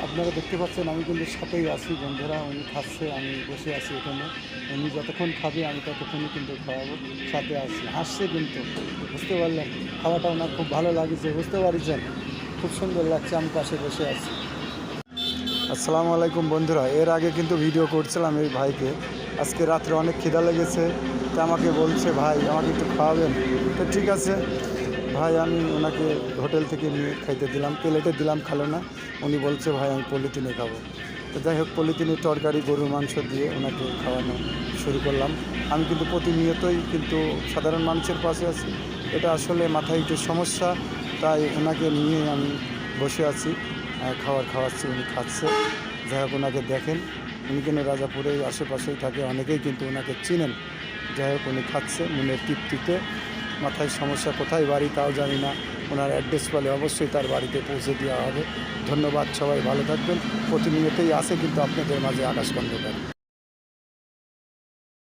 আপনারা দেখতে পাচ্ছেন আমি কিন্তু সাথেই আছি বন্ধুরা। উনি খাচ্ছে, আমি বসে আছি এখানে। উনি যতক্ষণ খাবে আমি ততক্ষণই কিন্তু খাওয়াবো, সাথে আছি। হাসছে কিন্তু, বুঝতে পারলেন? খাওয়াটা ওনার খুব ভালো লাগছে, বুঝতে পারছেন? খুব সুন্দর লাগছে, আমি পাশে বসে আছি। আসসালামু আলাইকুম বন্ধুরা। এর আগে কিন্তু ভিডিও করছিলাম এই ভাইকে। আজকে রাত্রে অনেক খিদা লেগেছে, তো আমাকে বলছে ভাই আমাকে একটু খাওয়াবেন। তো ঠিক আছে ভাই, আমি ওনাকে হোটেল থেকে নিয়ে খাইতে দিলাম, প্লেটে দিলাম, খেলো না। উনি বলছে ভাই আমি পলিথিনে খাবো। তো যাই হোক, পলিথিনের তরকারি গরুর মাংস দিয়ে ওনাকে খাওয়ানো শুরু করলাম। আমি কিন্তু প্রতিনিয়তই কিন্তু সাধারণ মানুষের পাশে আছি। এটা আসলে মাথায় একটু সমস্যা, তাই ওনাকে নিয়ে আমি বসে আছি, খাওয়াচ্ছি, উনি খাচ্ছে। যাই হোক, ওনাকে দেখেন, উনি কিন্তু রাজাপুরের আশেপাশেই থাকে, অনেকেই কিন্তু ওনাকে চিনেন। যাই হোক, উনি খাচ্ছে মনের তৃপ্তিতে। মাথায় সমস্যা, কোথায় বাড়ি তাও জানি না। ওনার অ্যাড্রেস পেলে অবশ্যই তার বাড়িতে পৌঁছে দেওয়া হবে। ধন্যবাদ, সবাই ভালো থাকবেন। প্রতিনিয়তই আসে কিন্তু আপনাদের মাঝে আকাশ খন্দকার।